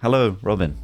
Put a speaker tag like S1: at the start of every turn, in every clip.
S1: Hello, Robin.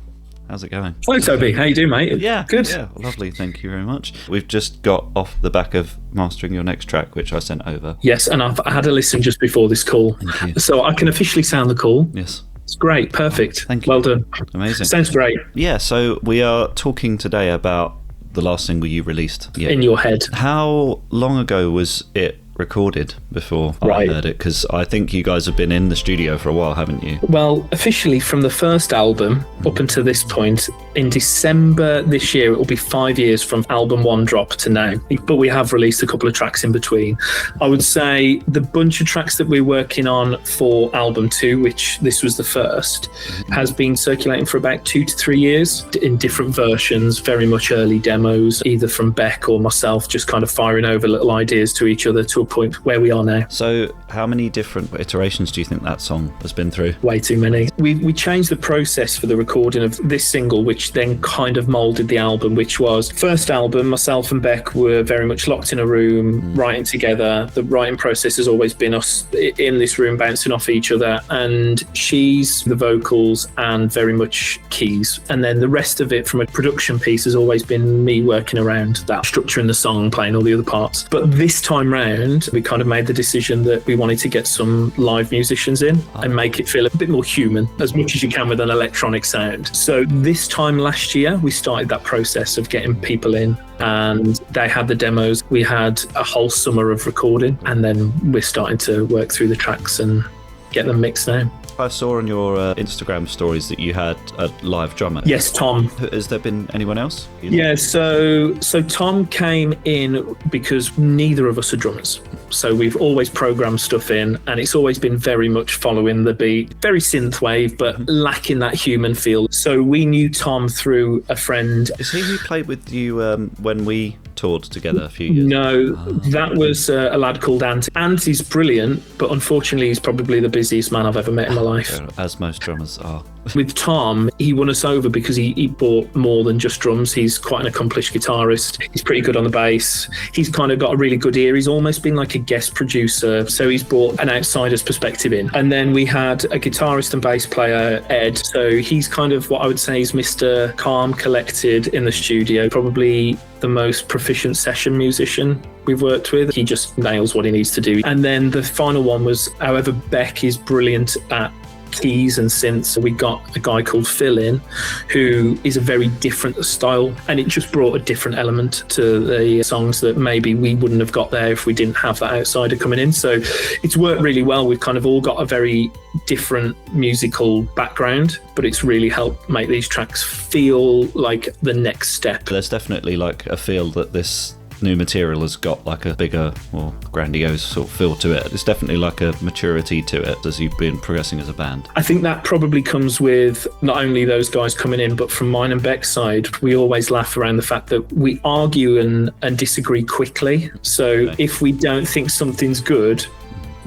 S1: How's it going?
S2: Hello, Toby. How you doing, mate?
S1: Yeah,
S2: Good.
S1: Yeah, lovely. Thank you very much. We've just got off the back of mastering your next track, which I sent over.
S2: Yes, and I've had a listen just before this call.
S1: Thank you.
S2: So I can officially sound the call.
S1: Yes.
S2: It's great. Perfect.
S1: Thank you.
S2: Well done.
S1: Amazing.
S2: Sounds great.
S1: Yeah, so we are talking today about the last single you released. Yeah.
S2: In your head.
S1: How long ago was it recorded before I
S2: Right.
S1: heard it? Because I think you guys have been in the studio for a while, haven't you?
S2: Well, officially from the first album up until this point, in December this year, it will be 5 years from album one drop to now. But we have released a couple of tracks in between. I would say the bunch of tracks that we're working on for album two, which this was the first, has been circulating for about 2 to 3 years in different versions, very much early demos, either from Beck or myself, just kind of firing over little ideas to each other to a point where we are now.
S1: So how many different iterations do you think that song has been through?
S2: Way too many. We changed the process for the recording of this single, which then kind of moulded the album, which was first album, myself and Beck were very much locked in a room, writing together. The writing process has always been us in this room bouncing off each other, and she's the vocals and very much keys. And then the rest of it from a production piece has always been me working around that, structuring the song, playing all the other parts. But this time round, we kind of made the decision that we wanted to get some live musicians in and make it feel a bit more human, as much as you can with an electronic sound. So this time last year, we started that process of getting people in, and they had the demos. We had a whole summer of recording, and then we're starting to work through the tracks and get them mixed now.
S1: I saw on your Instagram stories that you had a live drummer.
S2: Yes, Tom.
S1: Has there been anyone else?
S2: Yeah, so Tom came in because neither of us are drummers. So we've always programmed stuff in, and it's always been very much following the beat, very synthwave, but lacking that human feel. So we knew Tom through a friend.
S1: Is he who played with you when we toured together a few years ago?
S2: No, that was a lad called Ant. Ant is brilliant, but unfortunately he's probably the busiest man I've ever met in my life.
S1: As most drummers are.
S2: With Tom, he won us over because he bought more than just drums. He's quite an accomplished guitarist. He's pretty good on the bass. He's kind of got a really good ear. He's almost been like a guest producer. So he's brought an outsider's perspective in. And then we had a guitarist and bass player, Ed. So he's kind of what I would say is Mr. Calm, collected in the studio. Probably the most proficient session musician we've worked with. He just nails what he needs to do. And then the final one was, however, Beck is brilliant at keys and synths. We got a guy called Phil in, who is a very different style, and it just brought a different element to the songs that maybe we wouldn't have got there if we didn't have that outsider coming in. So it's worked really well. We've kind of all got a very different musical background, but it's really helped make these tracks feel like the next step.
S1: There's definitely like a feel that this new material has got like a bigger, more grandiose sort of feel to it. It's definitely like a maturity to it as you've been progressing as a band.
S2: I think that probably comes with not only those guys coming in, but from mine and Beck's side, we always laugh around the fact that we argue and disagree quickly. So if we don't think something's good,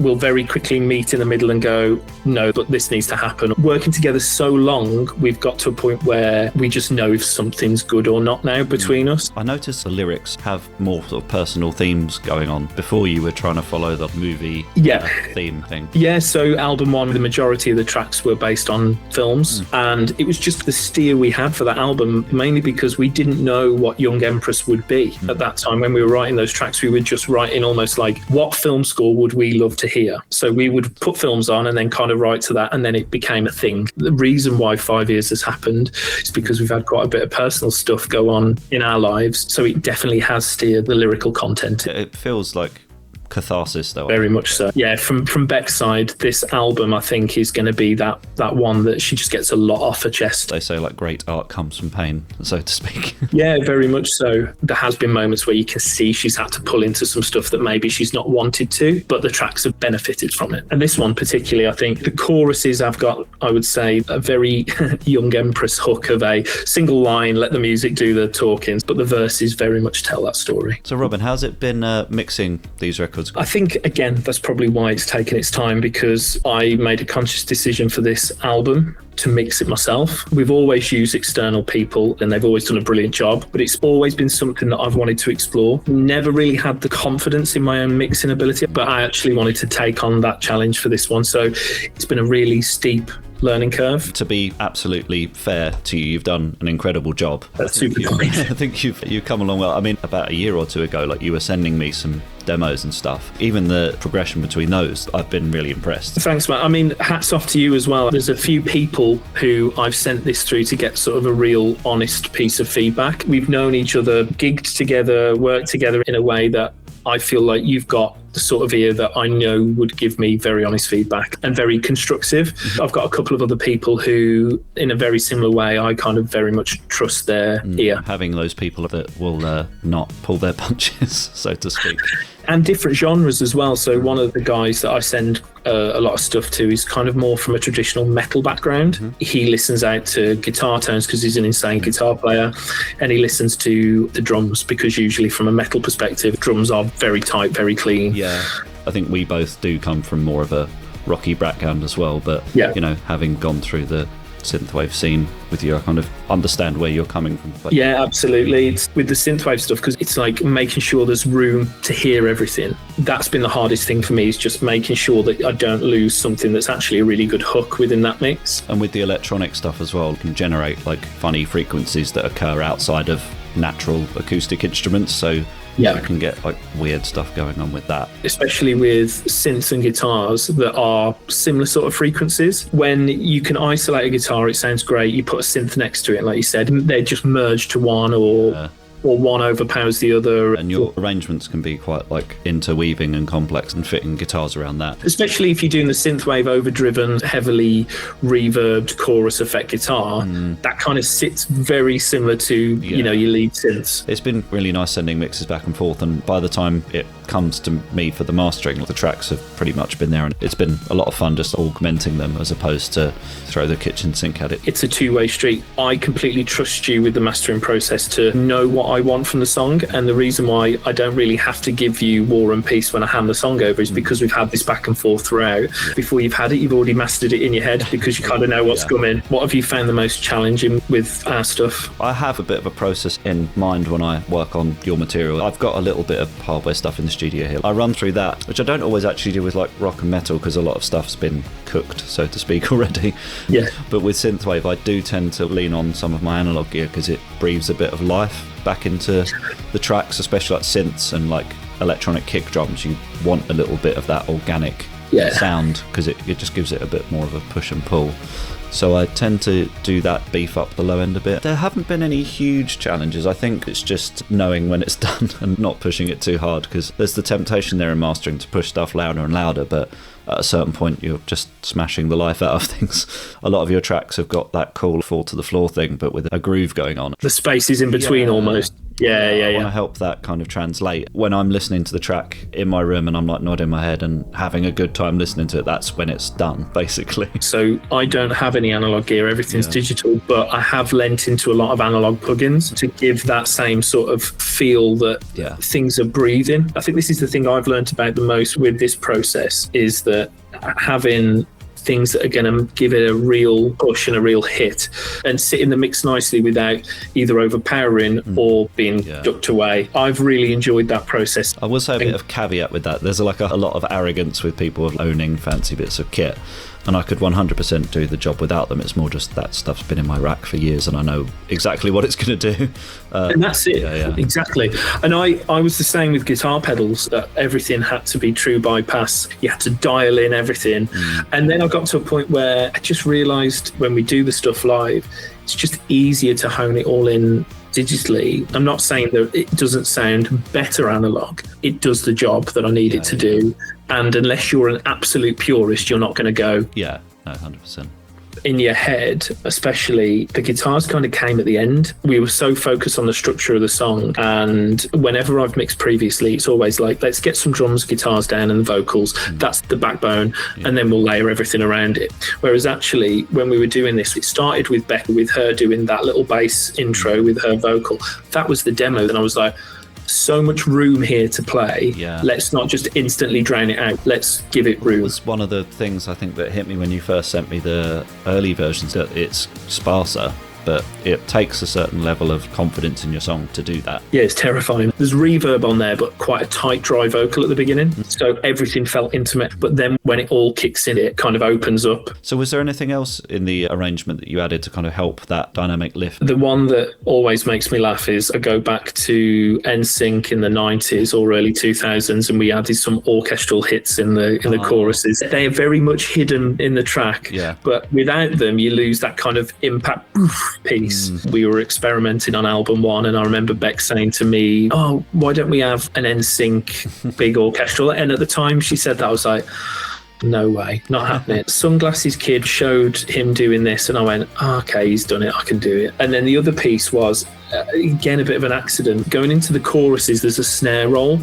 S2: we'll very quickly meet in the middle and go, no, but this needs to happen. Working together so long, we've got to a point where we just know if something's good or not now between us.
S1: I noticed the lyrics have more sort of personal themes going on. Before you were trying to follow the movie theme thing.
S2: Yeah, so album one, the majority of the tracks were based on films, and it was just the steer we had for that album, mainly because we didn't know what Young Empress would be at that time. When we were writing those tracks, we were just writing almost like, what film score would we love to hear? So we would put films on and then kind of write to that, and then it became a thing. The reason why 5 years has happened is because we've had quite a bit of personal stuff go on in our lives, so it definitely has steered the lyrical content.
S1: It feels like catharsis though.
S2: Very much so. Yeah, from Beck's side, this album I think is going to be that one that she just gets a lot off her chest.
S1: They say like great art comes from pain, so to speak.
S2: Yeah, very much so. There has been moments where you can see she's had to pull into some stuff that maybe she's not wanted to, but the tracks have benefited from it. And this one particularly, I think the choruses have got, I would say, a very Young Empress hook of a single line, let the music do the talking, but the verses very much tell that story.
S1: So Robin, how's it been mixing these records?
S2: I think, again, that's probably why it's taken its time, because I made a conscious decision for this album to mix it myself. We've always used external people and they've always done a brilliant job, but it's always been something that I've wanted to explore. Never really had the confidence in my own mixing ability, but I actually wanted to take on that challenge for this one. So it's been a really steep learning curve.
S1: To be absolutely fair to you, you've done an incredible job.
S2: That's super kind.
S1: I think you've come along well. I mean, about a year or two ago, like, you were sending me some demos and stuff. Even the progression between those, I've been really impressed.
S2: Thanks, Matt. I mean, hats off to you as well. There's a few people who I've sent this through to get sort of a real honest piece of feedback. We've known each other, gigged together, worked together in a way that I feel like you've got the sort of ear that I know would give me very honest feedback and very constructive. I've got a couple of other people who, in a very similar way, I kind of very much trust their ear.
S1: Having those people that will not pull their punches, so to speak.
S2: And different genres as well. So one of the guys that I send a lot of stuff to is kind of more from a traditional metal background. He listens out to guitar tones because he's an insane guitar player, and he listens to the drums because usually from a metal perspective, drums are very tight, very clean.
S1: Yeah, I think we both do come from more of a rocky background as well, but you know, having gone through the synthwave scene with you, I kind of understand where you're coming from.
S2: Yeah, absolutely. It's with the synthwave stuff, because it's like making sure there's room to hear everything. That's been the hardest thing for me, is just making sure that I don't lose something that's actually a really good hook within that mix.
S1: And with the electronic stuff as well, you can generate like funny frequencies that occur outside of natural acoustic instruments, so you can get like weird stuff going on with that. Especially
S2: with synths and guitars that are similar sort of frequencies. When you can isolate a guitar, it sounds great. You put a synth next to it, and like you said, they just merge to one, or one overpowers the other.
S1: And your arrangements can be quite like interweaving and complex, and fitting guitars around that.
S2: Especially if you're doing the synthwave overdriven, heavily reverbed chorus effect guitar, that kind of sits very similar to, you know, your lead synths.
S1: It's been really nice sending mixes back and forth, and by the time it comes to me for the mastering, the tracks have pretty much been there, and it's been a lot of fun just augmenting them as opposed to throw the kitchen sink at it.
S2: It's a two-way street. I completely trust you with the mastering process to know what I want from the song, and the reason why I don't really have to give you War and Peace when I hand the song over is because we've had this back and forth throughout. Before you've had it, you've already mastered it in your head because you kind of know what's coming. What have you found the most challenging with our stuff?
S1: I have a bit of a process in mind when I work on your material. I've got a little bit of hardware stuff in the studio here. I run through that, which I don't always actually do with like rock and metal, because a lot of stuff's been cooked, so to speak, already.
S2: Yeah.
S1: But with synthwave, I do tend to lean on some of my analog gear because it breathes a bit of life back into the tracks, especially like synths and like electronic kick drums. You want a little bit of that organic sound because it just gives it a bit more of a push and pull. So I tend to do that, beef up the low end a bit. There haven't been any huge challenges. I think it's just knowing when it's done and not pushing it too hard, because there's the temptation there in mastering to push stuff louder and louder, but at a certain point you're just smashing the life out of things. A lot of your tracks have got that cool fall to the floor thing, but with a groove going on.
S2: The spaces in between almost. I want
S1: to help that kind of translate. When I'm listening to the track in my room and I'm like nodding my head and having a good time listening to it, that's when it's done, basically.
S2: So I don't have any analog gear, everything's digital, but I have lent into a lot of analog plugins to give that same sort of feel that things are breathing. I think this is the thing I've learned about the most with this process, is that having things that are going to give it a real push and a real hit and sit in the mix nicely without either overpowering or being ducked away. I've really enjoyed that process.
S1: I will say a bit of caveat with that. There's like a lot of arrogance with people owning fancy bits of kit, and I could 100% do the job without them. It's more just that stuff's been in my rack for years and I know exactly what it's going to do.
S2: And that's it. Exactly. And I was the same with guitar pedals, that everything had to be true bypass. You had to dial in everything. And then I got to a point where I just realised when we do the stuff live, it's just easier to hone it all in digitally. I'm not saying that it doesn't sound better analog. It does the job that I need it to do. And unless you're an absolute purist, you're not going to go.
S1: 100%.
S2: In your head, especially, the guitars kind of came at the end. We were so focused on the structure of the song, and whenever I've mixed previously, it's always like, let's get some drums, guitars down and the vocals. That's the backbone, and then we'll layer everything around it. Whereas actually, when we were doing this, it started with Becca, with her doing that little bass intro with her vocal. That was the demo, and I was like, so much room here to play. Let's not just instantly drown it out. Let's give it room.
S1: It was one of the things I think that hit me when you first sent me the early versions, that it's sparser but it takes a certain level of confidence in your song to do that.
S2: Yeah, it's terrifying. There's reverb on there, but quite a tight, dry vocal at the beginning. So everything felt intimate. But then when it all kicks in, it kind of opens up.
S1: So was there anything else in the arrangement that you added to kind of help that dynamic lift?
S2: The one that always makes me laugh is I go back to NSYNC in the 90s or early 2000s, and we added some orchestral hits in the choruses. They are very much hidden in the track, but without them, you lose that kind of impact piece. We were experimenting on album 1, and I remember Beck saying to me, "Oh, why don't we have an NSYNC big orchestral?" And at the time she said that, I was like, no way, not happening. Sunglasses Kid showed him doing this, and I went, okay, he's done it, I can do it. And then the other piece was, again, a bit of an accident. Going into the choruses, there's a snare roll.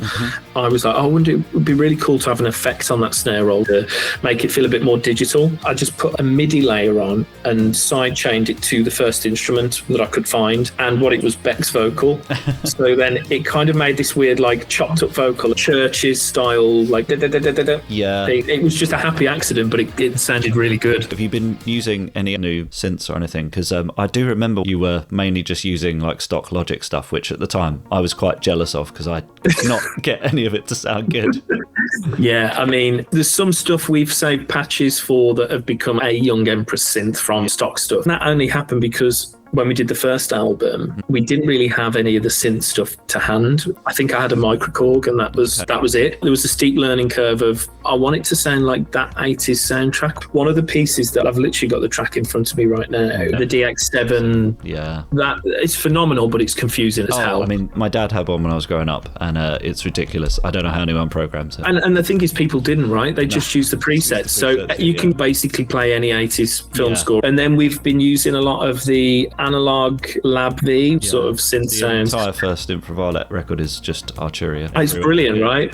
S2: I was like, it would be really cool to have an effect on that snare roll to make it feel a bit more digital. I just put a MIDI layer on and side-chained it to the first instrument that I could find, and what it was, Beck's vocal. So then it kind of made this weird, like, chopped-up vocal, Church's style, like, da-da-da-da-da-da.
S1: Yeah.
S2: It was just a happy accident, but it sounded really good.
S1: Have you been using any new synths or anything? Because I do remember you were mainly just using, like, stock Logic stuff, which at the time I was quite jealous of because I could not get any of it to sound good.
S2: Yeah, I mean, there's some stuff we've saved patches for that have become a Young Empress synth from stock stuff. And that only happened because when we did the first album, we didn't really have any of the synth stuff to hand. I think I had a microKORG, and that was it. There was a steep learning curve of, I want it to sound like that 80s soundtrack. One of the pieces that I've literally got the track in front of me right now, the DX7, that it's phenomenal, but it's confusing as hell.
S1: I mean, my dad had one when I was growing up, and it's ridiculous. I don't know how anyone programs it.
S2: And the thing is, people didn't, right? They just used the presets. So you can basically play any 80s film score. And then we've been using a lot of the analog Lab V sort of synth sounds.
S1: The entire first Infra Violet record is just Arturia.
S2: It's brilliant, right?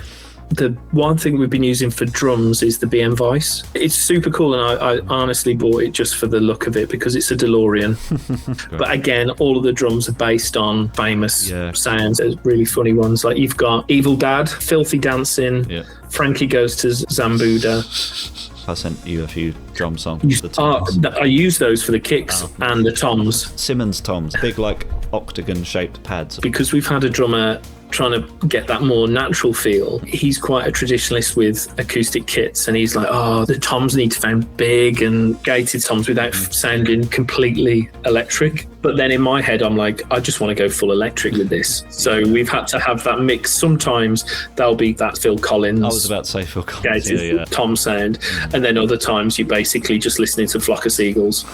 S2: The one thing we've been using for drums is the BM Vice. It's super cool, and I honestly bought it just for the look of it because it's a DeLorean. But again, all of the drums are based on famous sounds. There's really funny ones. Like you've got Evil Dad, Filthy Dancing, Frankie Goes to Zambuda.
S1: I sent you a few drum songs.
S2: I use those for the kicks and the toms.
S1: Simmons toms, big like octagon-shaped pads.
S2: Because we've had a drummer trying to get that more natural feel. He's quite a traditionalist with acoustic kits, and he's like, the toms need to sound big and gated toms without sounding completely electric. But then in my head, I'm like, I just want to go full electric with this. So we've had to have that mix. Sometimes there'll be that Phil Collins.
S1: I was about to say Phil Collins.
S2: Tom sound. And then other times you're basically just listening to Flock of Seagulls.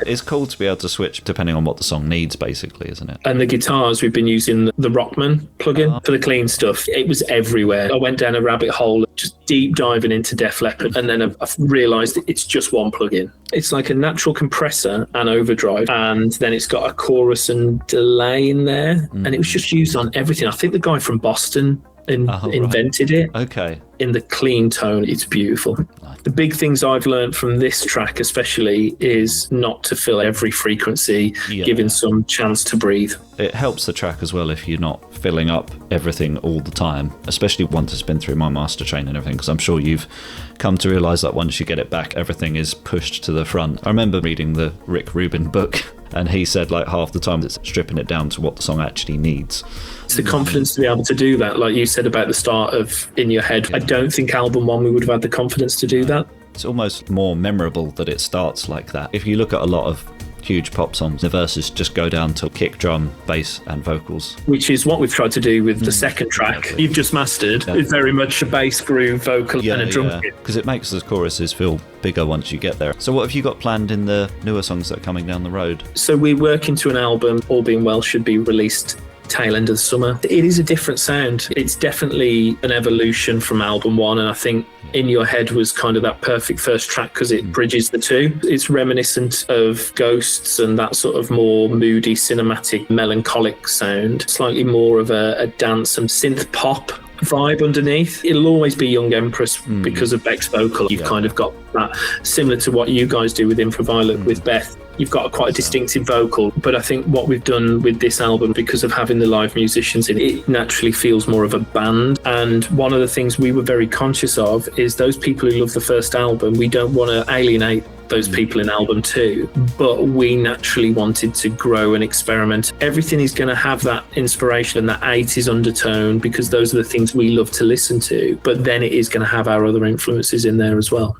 S1: It's cool to be able to switch depending on what the song needs, basically, isn't it?
S2: And the guitars, we've been using the Rockman plugin for the clean stuff. It was everywhere. I went down a rabbit hole, just deep diving into Def Leppard, and then I've realised it's just one plugin. It's like a natural compressor and overdrive, and then it's got a chorus and delay in there, and it was just used on everything. I think the guy from Boston invented it.
S1: Okay.
S2: In the clean tone, it's beautiful. The big things I've learned from this track especially is not to fill every frequency, giving some chance to breathe.
S1: It helps the track as well if you're not filling up everything all the time, especially once it's been through my master train and everything, because I'm sure you've come to realise that once you get it back, everything is pushed to the front. I remember reading the Rick Rubin book, and he said like half the time it's stripping it down to what the song actually needs.
S2: It's the confidence to be able to do that, like you said about the start of In Your Head. I don't think album 1 we would have had the confidence to do that.
S1: It's almost more memorable that it starts like that. If you look at a lot of huge pop songs, the verses just go down to kick, drum, bass and vocals.
S2: Which is what we've tried to do with the second track you've just mastered. It's very much a bass groove, vocal and a drum kit.
S1: Because it makes the choruses feel bigger once you get there. So what have you got planned in the newer songs that are coming down the road? So
S2: we're working to an album, all being well, should be released tail end of the summer. It is a different sound. It's definitely an evolution from album 1, and I think In Your Head was kind of that perfect first track because it bridges the two. It's reminiscent of Ghosts and that sort of more moody, cinematic, melancholic sound. Slightly more of a dance and synth pop vibe underneath. It'll always be Young Empress because of Beck's vocal. You've kind of got that, similar to what you guys do with Infra Violet with Beth. You've got quite a distinctive vocal, but I think what we've done with this album, because of having the live musicians in it, naturally feels more of a band. And one of the things we were very conscious of is those people who love the first album, we don't want to alienate those people in album 2, but we naturally wanted to grow and experiment. Everything is going to have that inspiration and that 80s undertone, because those are the things we love to listen to, but then it is going to have our other influences in there as well.